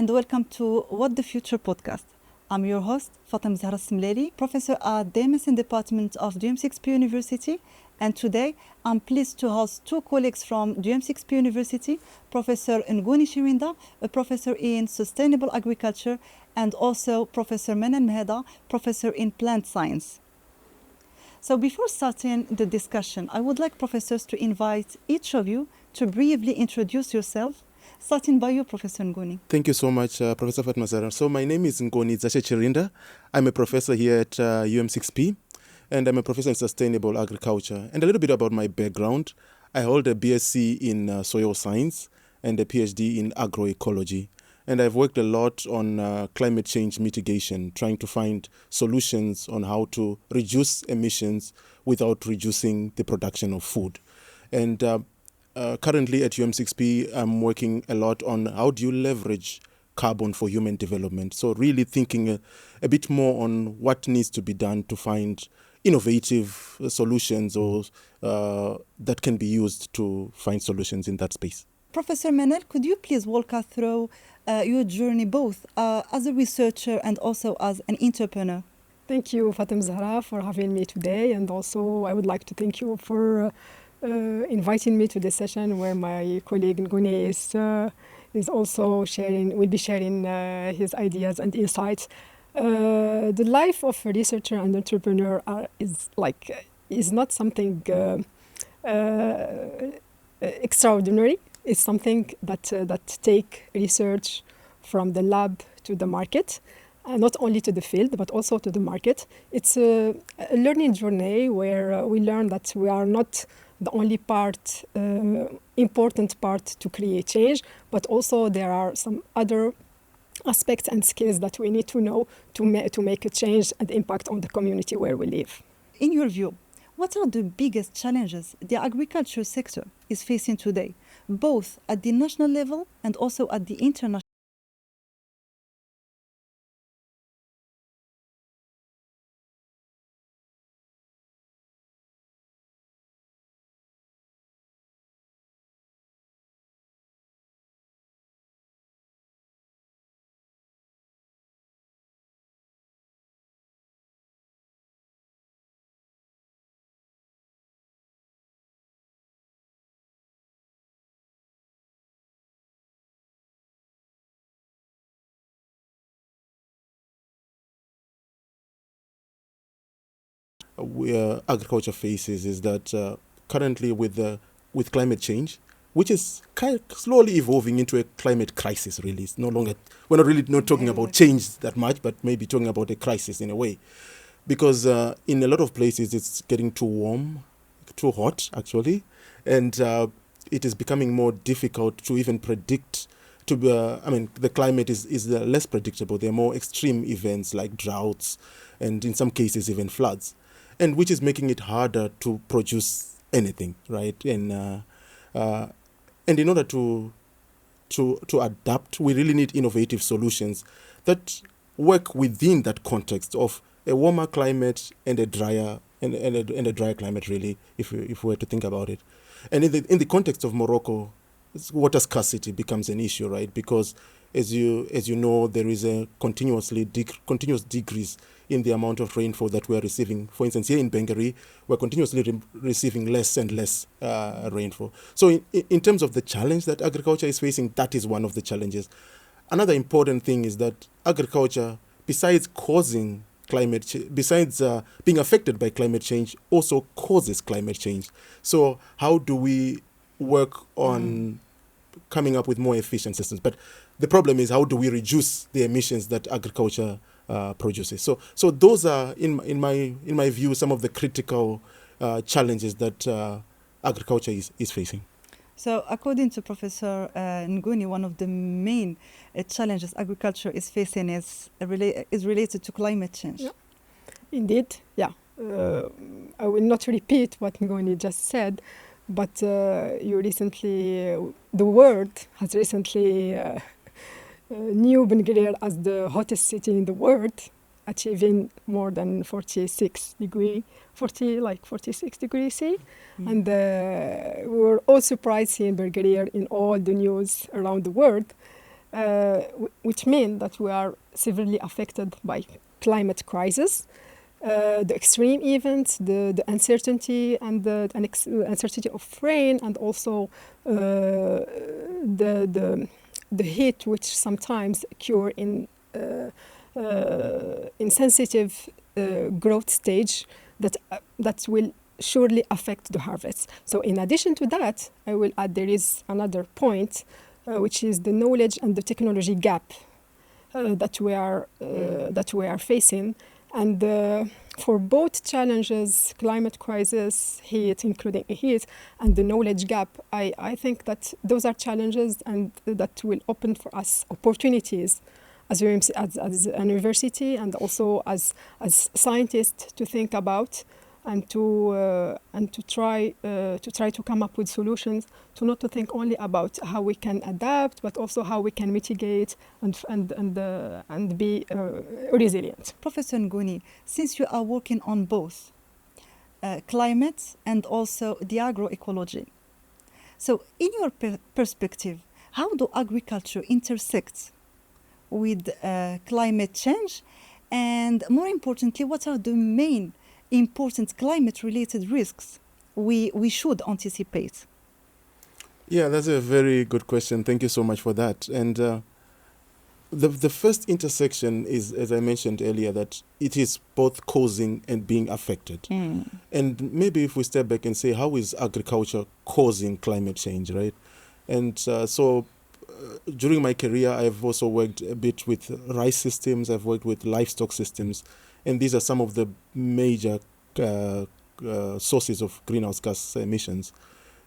and welcome to What the Future podcast. I'm your host, Fatima Zahra Semlali, professor at the MSN Department of DUM6P University, and today I'm pleased to host two colleagues from DUM6P University, Professor Chirinda, a professor in sustainable agriculture, and also Professor Mhada, professor in plant science. So before starting the discussion, I would like professors to invite each of you to briefly introduce yourself, starting by you, Professor Ngoni. Thank you so much, Professor Fatima Zahra. So my name is Ngonidzashe Chirinda. I'm a professor here at UM6P, and I'm a professor in sustainable agriculture. And a little bit about my background. I hold a BSc in soil science and a PhD in agroecology. And I've worked a lot on climate change mitigation, trying to find solutions on how to reduce emissions without reducing the production of food. And currently at UM6P, I'm working a lot on how do you leverage carbon for human development. So really thinking a bit more on what needs to be done to find innovative solutions or that can be used to find solutions in that space. Professor Manal, could you please walk us through your journey both as a researcher and also as an entrepreneur? Thank you, Fatima Zahra, for having me today. And also I would like to thank you for inviting me to this session where my colleague Ngoni is also will be sharing his ideas and insights. The life of a researcher and entrepreneur is not something extraordinary. It's something that take research from the lab to the market, not only to the field but also to the market. It's a learning journey where we learn that we are not the only important part to create change, but also there are some other aspects and skills that we need to know to make a change and impact on the community where we live. In your view, what are the biggest challenges the agriculture sector is facing today, both at the national level and also at the international? Agriculture faces is that currently with climate change, which is kind of slowly evolving into a climate crisis. Really, it's no longer we're not really not talking about change that much, but maybe talking about a crisis in a way, because in a lot of places it's getting too warm, too hot actually, and it is becoming more difficult to even predict. The climate is less predictable. There are more extreme events like droughts, and in some cases even floods, and which is making it harder to produce anything, right? And in order to adapt, we really need innovative solutions that work within that context of a warmer climate and a drier climate, really, if we were to think about it. And in the context of Morocco, water scarcity becomes an issue, right? Because as you know, there is a continuous decrease in the amount of rainfall that we are receiving. For instance, here in Bengueri, we're continuously receiving less and less rainfall. So in terms of the challenge that agriculture is facing, that is one of the challenges. Another important thing is that agriculture, besides causing besides being affected by climate change, also causes climate change. So how do we work on coming up with more efficient systems? But the problem is, how do we reduce the emissions that agriculture produces? So those are, in my view, some of the critical challenges that agriculture is facing. So according to Professor Ngoni, one of the main challenges agriculture is facing is related to climate change. Yeah. Indeed, yeah. I will not repeat what Ngoni just said, but the world has recently knew Bengueri as the hottest city in the world, achieving more than 46 degrees C. And we were all surprised seeing Bengueri in all the news around the world. which mean that we are severely affected by climate crisis, the extreme events, the uncertainty and the uncertainty of rain, and also the heat which sometimes occur in sensitive growth stage that will surely affect the harvest. So in addition to that, I will add there is another point, which is the knowledge and the technology gap that we are facing. And for both challenges, climate crisis, heat, including heat, and the knowledge gap, I think that those are challenges and that will open for us opportunities as a university and also as scientists to think about and to try to come up with solutions, to not to think only about how we can adapt, but also how we can mitigate and be resilient. Professor Ngoni, since you are working on both climate and also the agroecology, so in your perspective, how do agriculture intersect with climate change, and more importantly, what are the main important climate-related risks we should anticipate? Yeah, that's a very good question. Thank you so much for that. And the first intersection is, as I mentioned earlier, that it is both causing and being affected. And maybe if we step back and say, how is agriculture causing climate change, right? And during my career, I've also worked a bit with rice systems. I've worked with livestock systems. And these are some of the major sources of greenhouse gas emissions.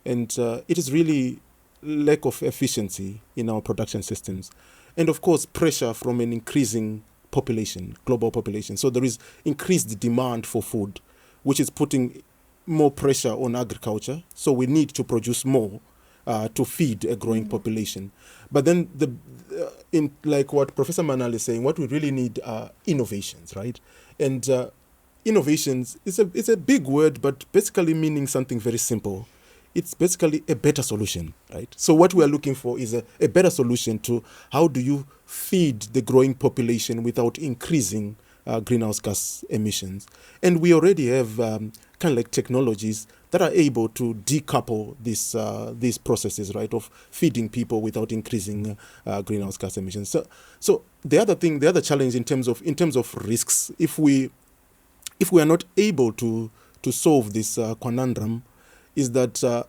And it is really lack of efficiency in our production systems. And of course, pressure from an increasing population, global population. So there is increased demand for food, which is putting more pressure on agriculture. So we need to produce more to feed a growing population. But then, in like what Professor Manal is saying, what we really need are innovations, right? And innovations is a big word, but basically meaning something very simple. It's basically a better solution, right? So what we are looking for is a better solution to how do you feed the growing population without increasing greenhouse gas emissions. And we already have kind of like technologies that are able to decouple these processes, right, of feeding people without increasing greenhouse gas emissions. So the other challenge in terms of risks, if we are not able to solve this conundrum, is that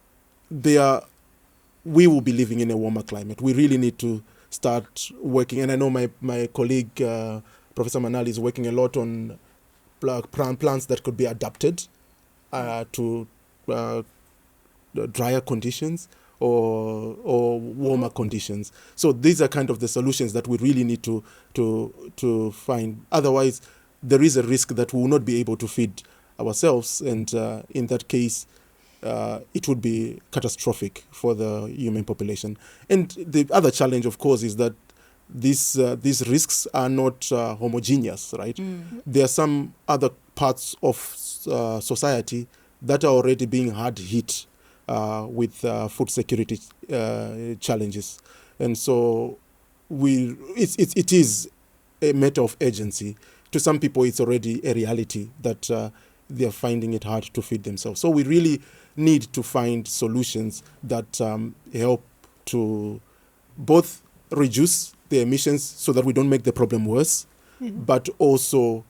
we will be living in a warmer climate. We really need to start working, and I know my colleague Professor Manal is working a lot on plants that could be adapted to drier conditions or warmer conditions. So these are kind of the solutions that we really need to find. Otherwise, there is a risk that we will not be able to feed ourselves, and in that case, it would be catastrophic for the human population. And the other challenge, of course, is that these risks are not homogeneous, right? There are some other parts of society that are already being hard hit with food security challenges, and so it is a matter of urgency. To some people, it's already a reality that they are finding it hard to feed themselves. So we really need to find solutions that help to both reduce the emissions so that we don't make the problem worse, but also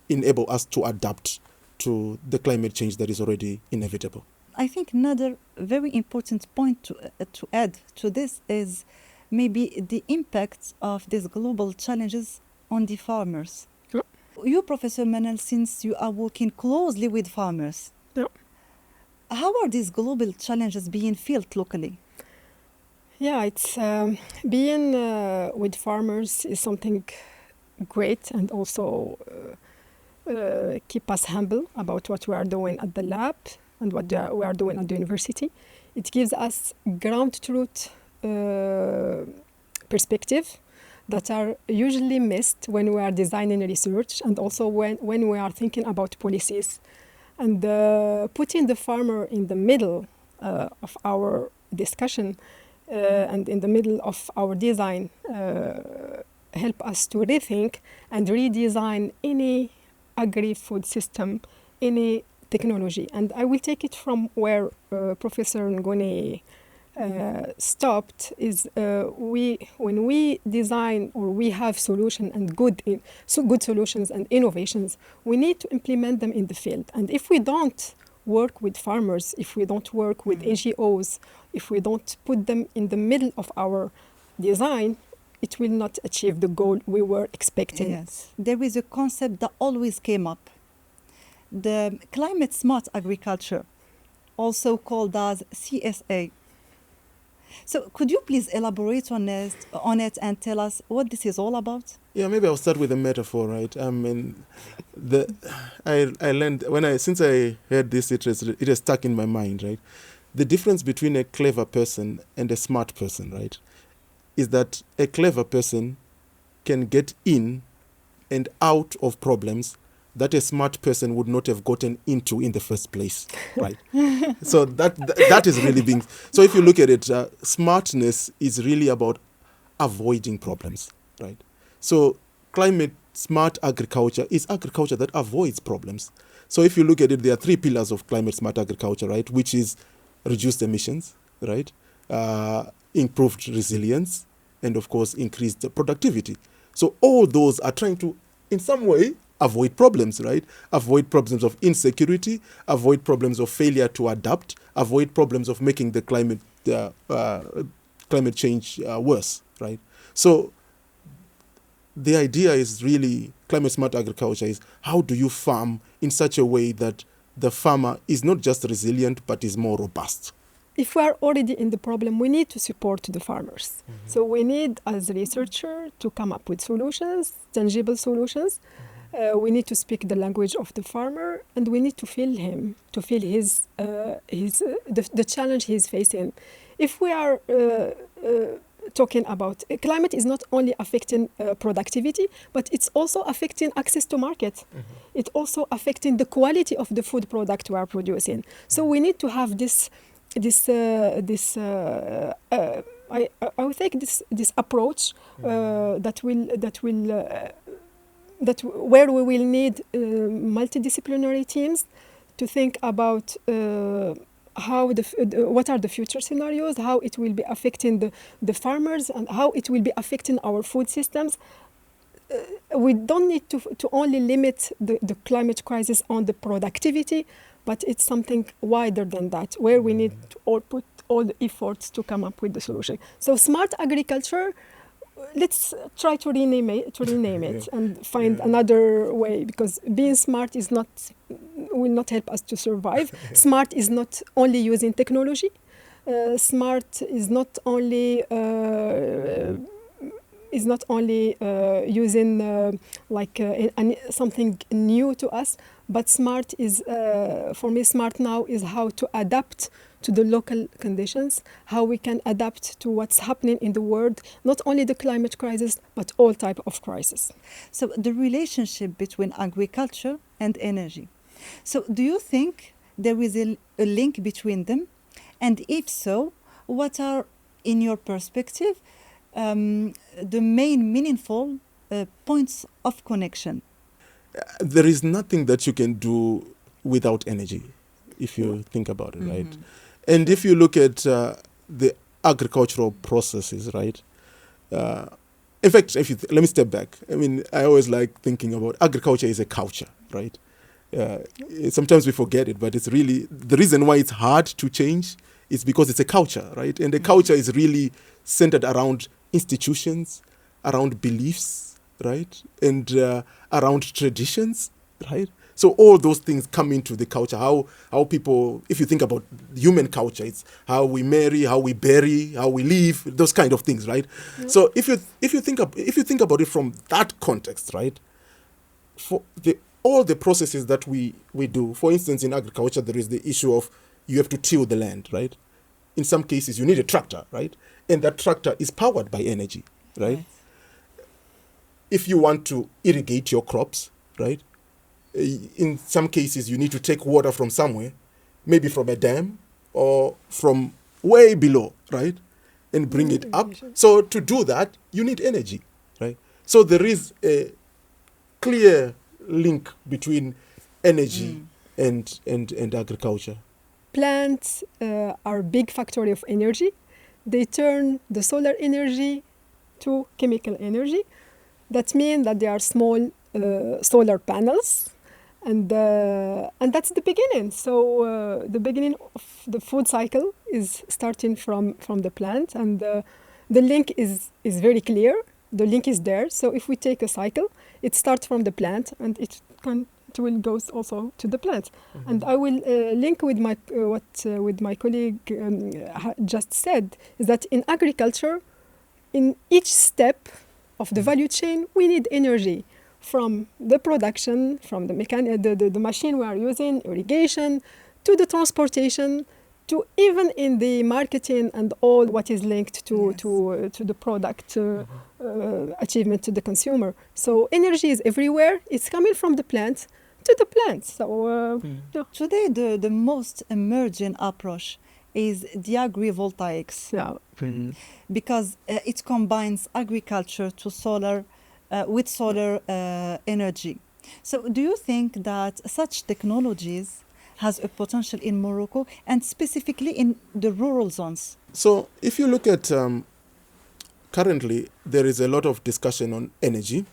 enable us to adapt to the climate change that is already inevitable. I think another very important point to add to this is maybe the impact of these global challenges on the farmers. Yep. You, Professor Manal, since you are working closely with farmers, Yep. How are these global challenges being felt locally? Yeah, it's being with farmers is something great, and also keep us humble about what we are doing at the lab and what we are doing at the university. It gives us ground truth perspective that are usually missed when we are designing research, and also when we are thinking about policies. And putting the farmer in the middle of our discussion and in the middle of our design help us to rethink and redesign any agri-food system, any technology. And I will take it from where Professor Ngoni stopped, is when we design or we have solution and good solutions and innovations, we need to implement them in the field. And if we don't work with farmers, if we don't work with NGOs, if we don't put them in the middle of our design, it will not achieve the goal we were expecting. Yes, there is a concept that always came up, the climate smart agriculture, also called as CSA. So could you please elaborate on it and tell us what this is all about? Yeah, maybe I'll start with a metaphor, right? I mean, I learned since I heard this, it has stuck in my mind, right? The difference between a clever person and a smart person, right, is that a clever person can get in and out of problems that a smart person would not have gotten into in the first place, right? So that is really being. So if you look at it, smartness is really about avoiding problems, right? So climate smart agriculture is agriculture that avoids problems. So if you look at it, there are three pillars of climate smart agriculture, right? Which is reduced emissions, right? Improved resilience, and of course, increased productivity. So all those are trying to, in some way, avoid problems, right? Avoid problems of insecurity, avoid problems of failure to adapt, avoid problems of making the climate change worse, right? So the idea is really, climate smart agriculture is, how do you farm in such a way that the farmer is not just resilient, but is more robust? If we are already in the problem, we need to support the farmers. Mm-hmm. So we need, as a researcher, to come up with solutions, tangible solutions. We need to speak the language of the farmer, and we need to feel him, to feel the challenge he's facing. If we are talking about climate, is not only affecting productivity, but it's also affecting access to market. Mm-hmm. It's also affecting the quality of the food product we are producing. So we need to have I would take this approach where we will need multidisciplinary teams to think about what are the future scenarios, how it will be affecting the farmers, and how it will be affecting our food systems. We don't need to only limit the climate crisis on the productivity, but it's something wider than that, where we need to put all the efforts to come up with the solution. So smart agriculture, let's try to rename it and find another way, because being smart will not help us to survive. Smart is not only using technology. Smart is not only using something new to us, but smart is, for me, smart now is how to adapt to the local conditions, how we can adapt to what's happening in the world, not only the climate crisis, but all type of crisis. So the relationship between agriculture and energy. So do you think there is a link between them? And if so, what are, in your perspective, the main meaningful points of connection? There is nothing that you can do without energy, if you think about it, right? And if you look at the agricultural processes, right? In fact, let me step back. I mean, I always like thinking about agriculture is a culture, right? Sometimes we forget it, but it's really, the reason why it's hard to change is because it's a culture, right? And the culture is really centered around institutions, around beliefs, right? And around traditions, right? So all those things come into the culture. How people, if you think about human culture, it's how we marry, how we bury, how we live, those kind of things, right? Mm-hmm. So if you think about it from that context, right? For all the processes that we do, for instance, in agriculture, there is the issue of you have to till the land, right? In some cases, you need a tractor, right? And that tractor is powered by energy, right? Yes. If you want to irrigate your crops, right? In some cases, you need to take water from somewhere, maybe from a dam or from way below, right? and bring it up. So to do that, you need energy, right? So there is a clear link between energy and agriculture. Plants are a big factory of energy. They turn the solar energy to chemical energy. That means that they are small solar panels, and that's the beginning. So the beginning of the food cycle is starting from the plant, and the link is very clear. The link is there. So if we take a cycle, it starts from the plant, and it will go also to the plant. Mm-hmm. And I will link with with my colleague just said, is that in agriculture, in each step of the value chain, we need energy from the production, from the the machine we are using, irrigation, to the transportation, to even in the marketing and all what is linked to the product achievement to the consumer. So energy is everywhere. It's coming from the plant to the plant. So yeah. Today, the most emerging approach is the agrivoltaics. Yeah. Because it combines agriculture to solar with solar energy. So do you think that such technologies has a potential in Morocco and specifically in the rural zones? So if you look at currently, there is a lot of discussion on energy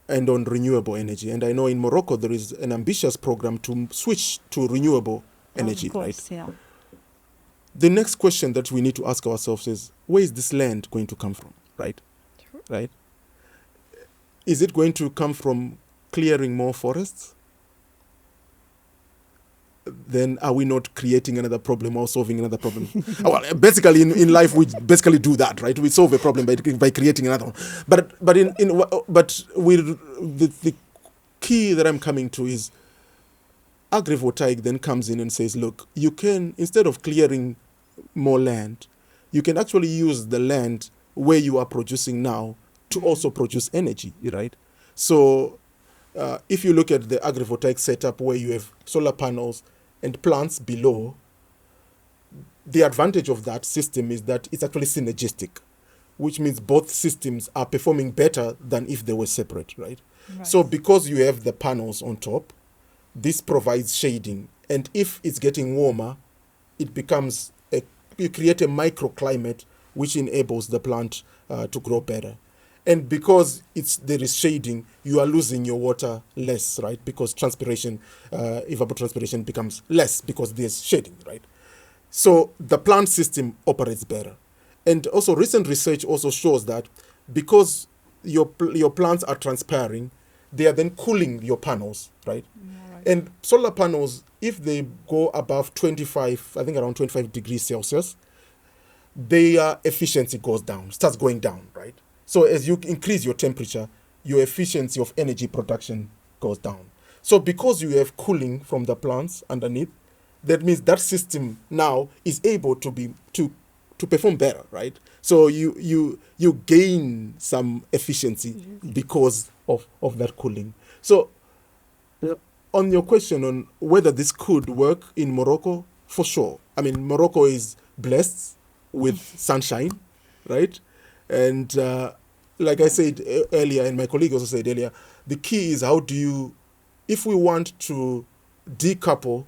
and on renewable energy. And I know in Morocco, there is an ambitious program to switch to renewable energy, of course, right? Yeah. The next question that we need to ask ourselves is, where is this land going to come from, right? Sure. Right? Is it going to come from clearing more forests? Then are we not creating another problem or solving another problem? Well, basically in life we basically do that, right? We solve a problem by creating another one. But the key that I'm coming to is Agrivoltaic then comes in and says, look, you can, instead of clearing more land, you can actually use the land where you are producing now to also produce energy, right? So if you look at the agrivoltaic setup where you have solar panels and plants below, the advantage of that system is that it's actually synergistic, which means both systems are performing better than if they were separate, right? So because you have the panels on top, this provides shading. And if it's getting warmer, it becomes, you create a microclimate which enables the plant to grow better. And because there is shading, you are losing your water less, right? Because transpiration, evapotranspiration becomes less because there's shading, right? So the plant system operates better. And also recent research also shows that because your plants are transpiring, they are then cooling your panels, right? Yeah, right. And solar panels, if they go above 25, I think around 25 degrees Celsius, their efficiency goes down, starts going down, right? So as you increase your temperature, your efficiency of energy production goes down. So because you have cooling from the plants underneath, that means that system now is able to perform better, right? So you gain some efficiency because of that cooling. So on your question on whether this could work in Morocco, for sure. I mean, Morocco is blessed with sunshine, right? And like I said earlier, and my colleague also said earlier, the key is how do you, if we want to decouple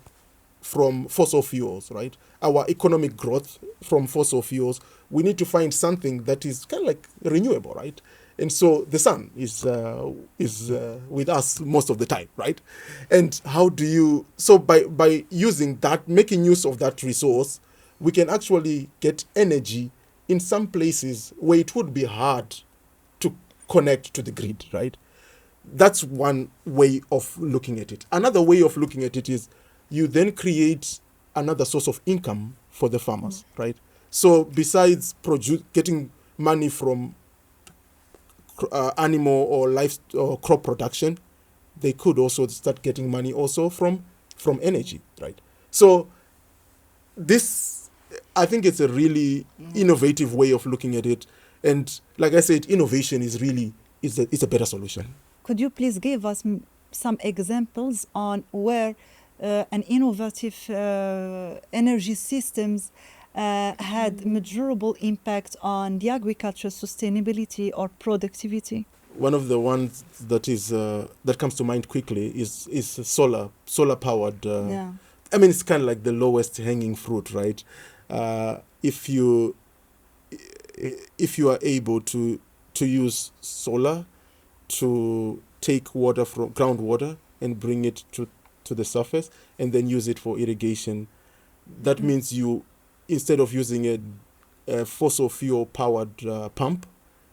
from fossil fuels, right? Our economic growth from fossil fuels, we need to find something that is kind of like renewable, right? And so the sun is with us most of the time, right? And how do you, so by using that, making use of that resource, we can actually get energy in some places where it would be hard to connect to the grid, right? That's one way of looking at it. Another way of looking at it is you then create another source of income for the farmers, right? So besides getting money from animal or life or crop production, they could also start getting money also from energy, right? So this, I think it's a really innovative way of looking at it. And like I said, innovation is really is a better solution. Could you please give us some examples on where an innovative energy systems had measurable impact on the agriculture sustainability or productivity? One of the ones that comes to mind quickly is solar powered. Yeah. I mean, it's kind of like the lowest hanging fruit, right? If you are able to use solar to take water from groundwater and bring it to the surface and then use it for irrigation, that means you, instead of using a fossil fuel powered pump,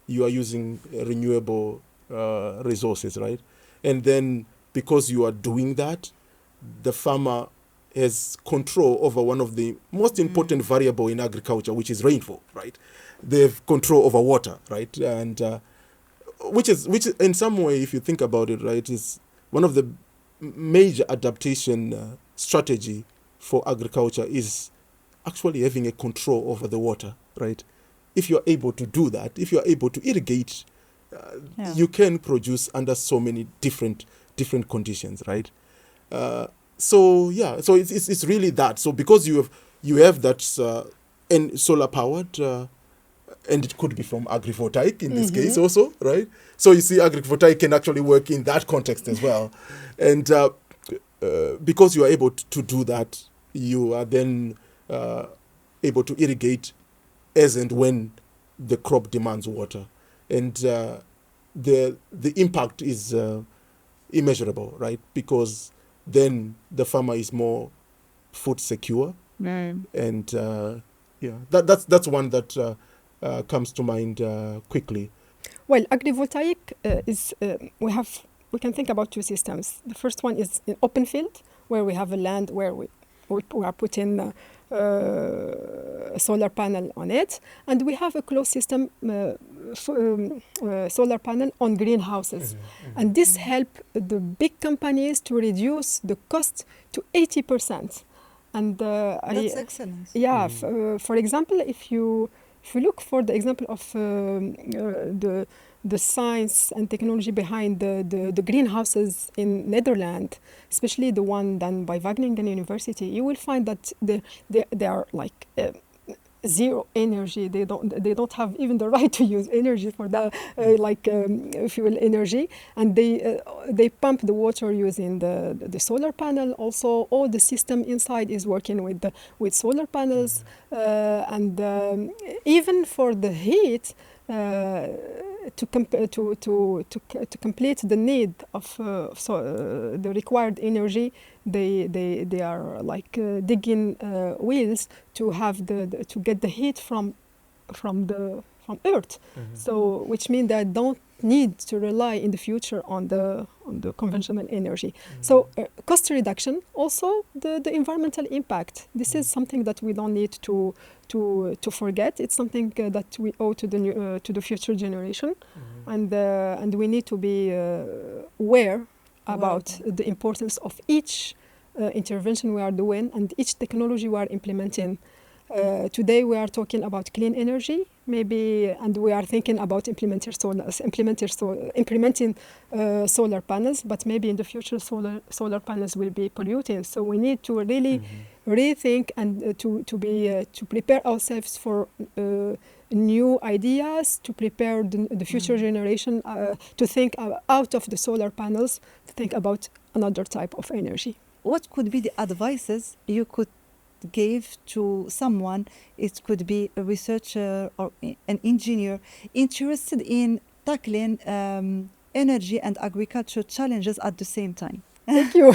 you are using renewable resources, right? And then because you are doing that, the farmer has control over one of the most important variable in agriculture, which is rainfall, right? They have control over water, right? And which is in some way, if you think about it, right, is one of the major adaptation strategy for agriculture is actually having a control over the water, right? If you're able to do that, if you're able to irrigate, you can produce under so many different conditions, right? So it's really that. So because you have that and solar powered, and it could be from agrivoltaic in this case also, right? So you see, agrivoltaic can actually work in that context as well, and because you are able to do that, you are then able to irrigate as and when the crop demands water, and the impact is immeasurable, right? Because then the farmer is more food secure, and that's one that comes to mind quickly. Well, agrivoltaic is we can think about two systems. The first one is an open field where we have a land where we are putting a solar panel on it, and we have a closed system solar panel on greenhouses, and this help the big companies to reduce the cost to 80%. And that's excellent. Yeah, for example, if you look for the example of the science and technology behind the greenhouses in Netherlands, especially the one done by Wageningen University, you will find that they are like zero energy. They don't have even the right to use energy for that, fuel energy, and they pump the water using the solar panel. Also, all the system inside is working with solar panels, and even for the heat. To complete the need of the required energy, they are like digging wells to have to get the heat from Earth. So which means they don't need to rely in the future on the conventional energy. So cost reduction, also the environmental impact. This is something that we don't need to forget. It's something that we owe to the future generation, and we need to be aware about the importance of each intervention we are doing and each technology we are implementing. Today we are talking about clean energy, maybe, and we are thinking about implementing solar panels, but maybe in the future solar panels will be polluting. So we need to really rethink and to prepare ourselves for new ideas, to prepare the future generation to think out of the solar panels, to think about another type of energy. What could be the advices you could give to someone? It could be a researcher or an engineer interested in tackling energy and agriculture challenges at the same time. Thank you.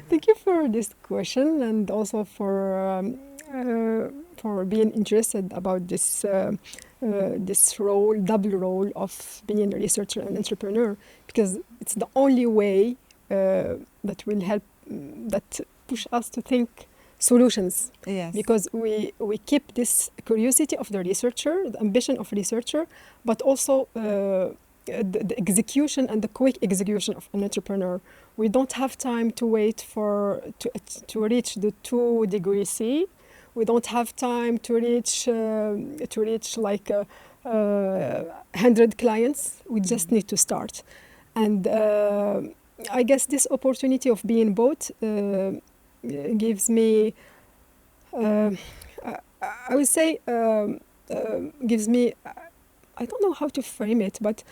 Thank you for this question, and also for being interested about this double role of being a researcher and entrepreneur, because it's the only way that will help, that push us to think solutions. Yes. Because we keep this curiosity of the researcher, the ambition of researcher, but also the execution and the quick execution of an entrepreneur. We don't have time to wait to reach the 2 degrees C. We don't have time to reach like 100 clients. We just need to start. And I guess this opportunity of being both gives me I would say gives me, I don't know how to frame it, but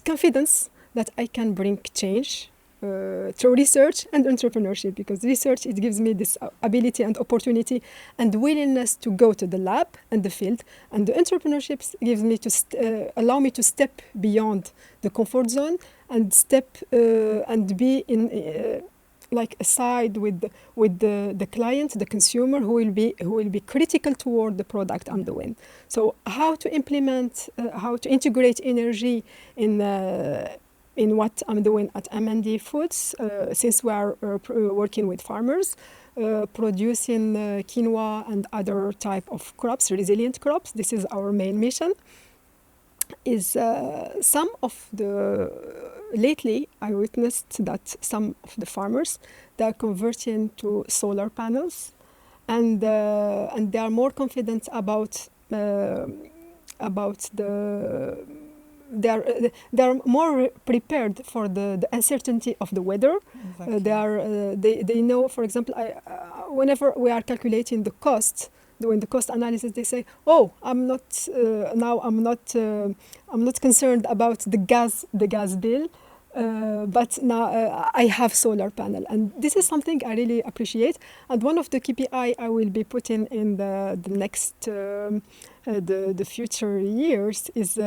confidence that I can bring change through research and entrepreneurship, because research, it gives me this ability and opportunity and willingness to go to the lab and the field, and the entrepreneurship gives me to allow me to step beyond the comfort zone and step and be in like aside with the client, the consumer, who will be critical toward the product I'm doing. So how to implement, how to integrate energy in what I'm doing at M&D Foods, since we are working with farmers, producing quinoa and other type of crops, resilient crops. This is our main mission. Is some of the lately I witnessed that some of the farmers, they are converting to solar panels, and they are more confident about the they are more prepared for the uncertainty of the weather. Exactly. They know, for example, whenever we are calculating the cost, doing the cost analysis, they say, "Oh, I'm not now. I'm not concerned about the gas bill, but now I have solar panel." And this is something I really appreciate. And one of the KPI I will be putting in the next the future years is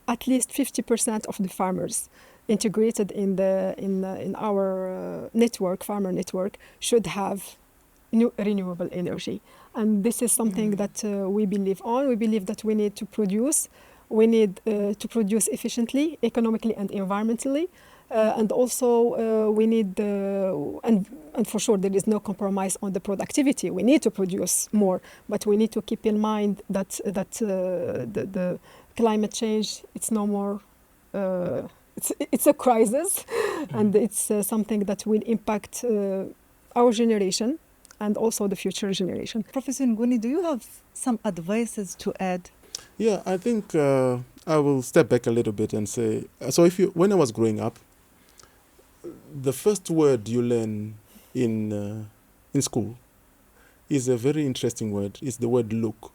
at least 50% of the farmers integrated in our network, farmer network, should have renewable energy. And this is something that we believe on. We believe that we need to produce. We need to produce efficiently, economically, and environmentally. And also we need, and for sure there is no compromise on the productivity. We need to produce more, but we need to keep in mind that the climate change, it's no more, it's a crisis, and it's something that will impact our generation and also the future generation. Professor Ngoni, do you have some advices to add? Yeah, I think I will step back a little bit and say, so when I was growing up, the first word you learn in school is a very interesting word. It's the word look.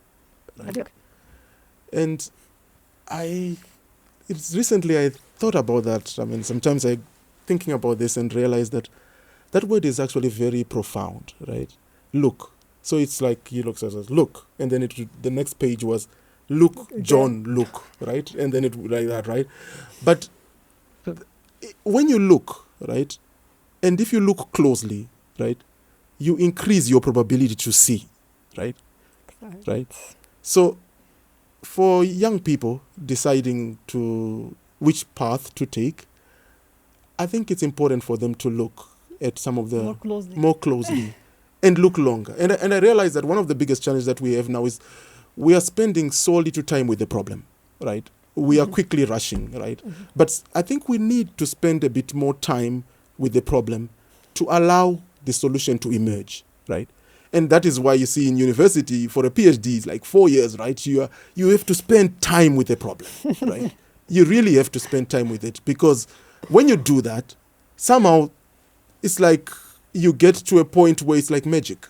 Right? Look. And recently I thought about that. I mean, sometimes I thinking about this and realize that word is actually very profound, right? Look. So it's like he looks at us, look, and then the next page was, look, John, look, right? And then it like that, right? But when you look, right, and if you look closely, right, you increase your probability to see, right? Right? So for young people deciding which path to take, I think it's important for them to look at some of the more closely and look longer. And I realize that one of the biggest challenges that we have now is we are spending so little time with the problem, right? We are quickly rushing, right? But I think we need to spend a bit more time with the problem to allow the solution to emerge, right? And that is why you see in university for a PhD, it's like 4 years, right? You have to spend time with the problem, right? You really have to spend time with it, because when you do that, somehow it's like you get to a point where it's like magic.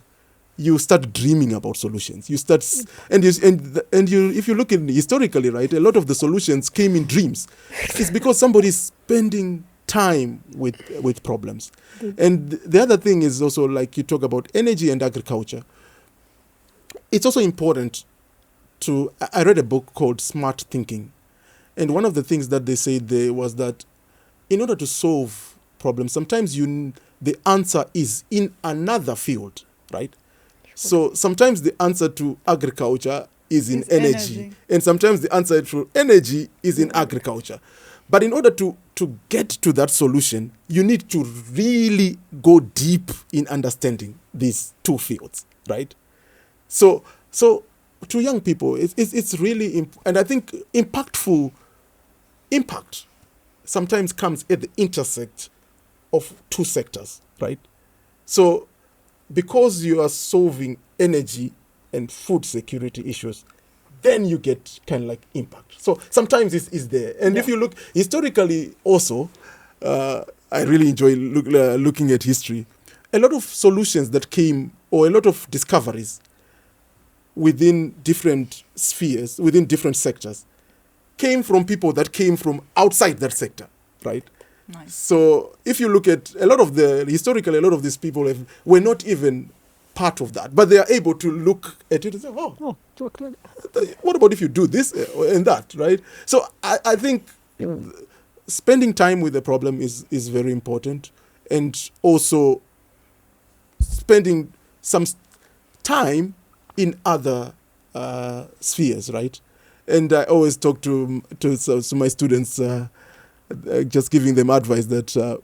You start dreaming about solutions. You start, if you look at historically, right, a lot of the solutions came in dreams. It's because somebody is spending time with problems. And the other thing is also, like you talk about energy and agriculture. It's also important I read a book called Smart Thinking. And one of the things that they said there was that in order to solve problems, sometimes the answer is in another field, right? So sometimes the answer to agriculture is in energy. And sometimes the answer to energy is in agriculture. But in order to get to that solution, you need to really go deep in understanding these two fields, right? So to young people, it's really, and I think impact sometimes comes at the intersect of two sectors, right? So because you are solving energy and food security issues, then you get kind of like impact. So sometimes it's there. And if you look historically also, I really enjoy looking at history. A lot of solutions that came, or a lot of discoveries, within different spheres, within different sectors, came from people that came from outside that sector, right? Nice. So if you look at historically, a lot of these people were not even part of that, but they are able to look at it and say, oh, what about if you do this and that, right? So I think spending time with the problem is very important, and also spending some time in other spheres, right? And I always talk to my students, just giving them advice that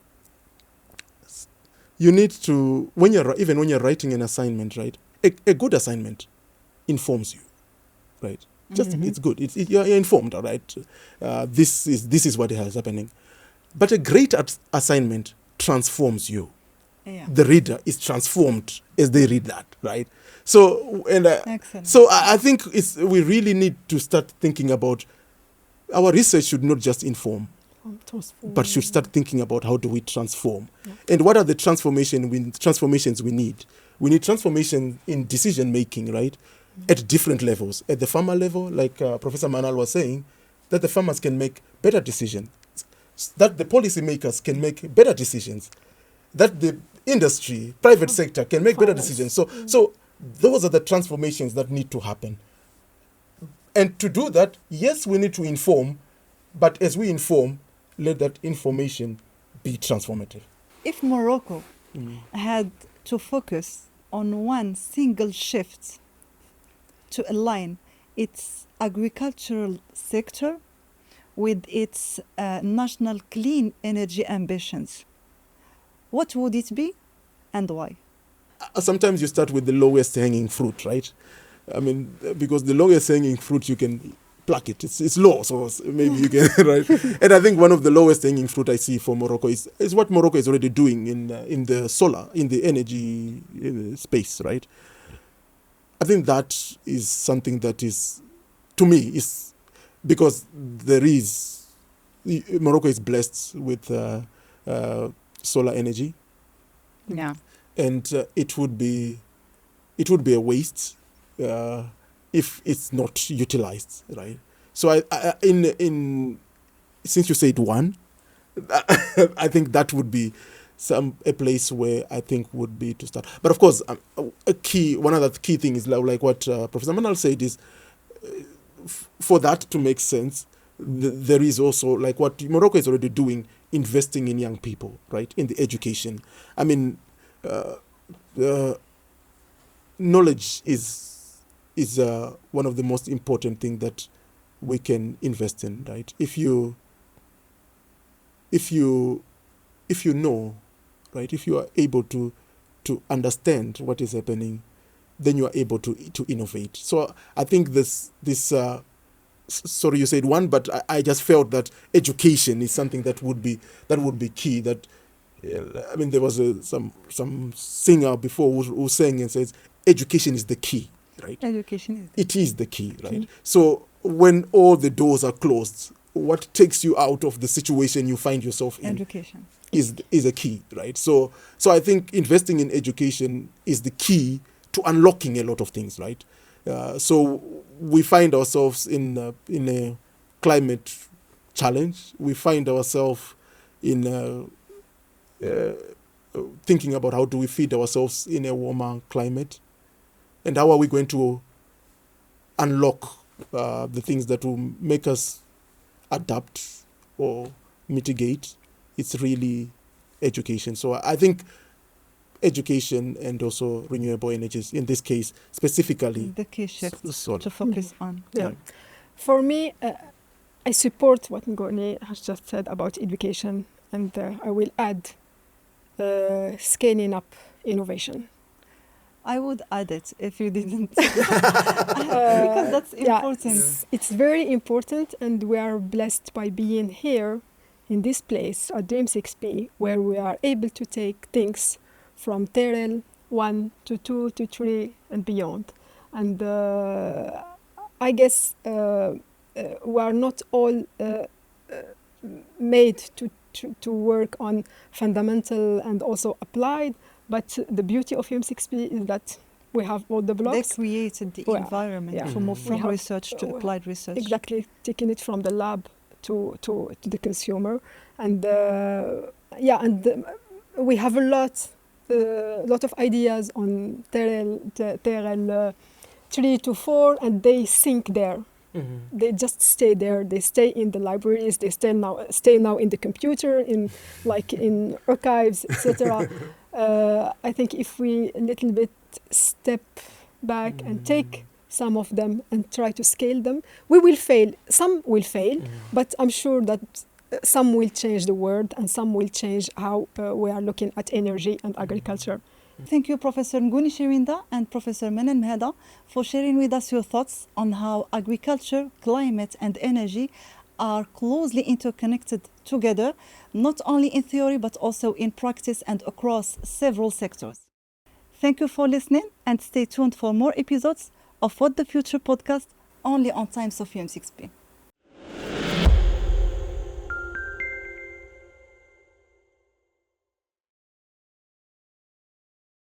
you need to, when you're writing an assignment, right? A good assignment informs you, right? Just it's good. You're informed, all right? This is what is happening. But a great assignment transforms you. Yeah. The reader is transformed as they read that, right? So Excellent. so I think we really need to start thinking about our research should not just inform, but should start thinking about how do we transform, and what are the transformations we need. We need transformation in decision making, right? At different levels. At the farmer level, like Professor Manal was saying, that the farmers can make better decisions, that the policymakers can make better decisions, that the industry, private sector can make better decisions. So those are the transformations that need to happen. And to do that, yes, we need to inform, but as we inform, let that information be transformative. If Morocco had to focus on one single shift to align its agricultural sector with its national clean energy ambitions, what would it be and why? Sometimes you start with the lowest hanging fruit, right? I mean, because the lowest hanging fruit, you can pluck it. It's low, so maybe you can, right? And I think one of the lowest hanging fruit I see for Morocco is what Morocco is already doing in the solar, in the energy space, right? I think that is something that is, to me, is because Morocco is blessed with solar energy. Yeah. And it would be a waste if it's not utilized, right? So since you said one, I think that would be a place where I think would be to start. But of course, one other key thing is like what Professor Manal said is, for that to make sense, there is also like what Morocco is already doing, investing in young people, right, in the education. I mean, knowledge is one of the most important things that we can invest in, right? If you know, right, if you are able to understand what is happening, then you are able to innovate. So I think this sorry, you said one, but I just felt that education is something that would be key. That I mean, there was some singer before who sang and says, education is the key, right? Education it is the key, right? So when all the doors are closed, what takes you out of the situation you find yourself in? Education is a key, right? So I think investing in education is the key to unlocking a lot of things, right? So we find ourselves in a climate challenge. We find ourselves in thinking about how do we feed ourselves in a warmer climate, and how are we going to unlock the things that will make us adapt or mitigate. It's really education. So I think education and also renewable energies, in this case specifically, the key shift solar, to focus on. Yeah. For me, I support what Ngoni has just said about education, and I will add scaling up innovation. I would add it if you didn't. Because that's important. Yeah, it's very important, and we are blessed by being here in this place at DreamSixP, where we are able to take things from TRL 1 to 2 to 3 and beyond. And I guess we are not all made to work on fundamental and also applied, but the beauty of DreamSixP is that We have all the They blocks. created the Well, environment yeah. to move We from have- research to applied research. Exactly, taking it from the lab to the consumer, and we have a lot of ideas on TRL 3 to 4, and they sink there. They just stay there. They stay in the libraries. They stay now in the computer, in archives, etc. I think if we a little bit step back and take some of them and try to scale them, we will fail. Some will fail, but I'm sure that some will change the world, and some will change how we are looking at energy and agriculture. Thank you, Professor Chirinda and Professor Manal Mhada, for sharing with us your thoughts on how agriculture, climate, and energy are closely interconnected together, not only in theory but also in practice and across several sectors. Thank you for listening, and stay tuned for more episodes of What the Future podcast only on Times of UM6P.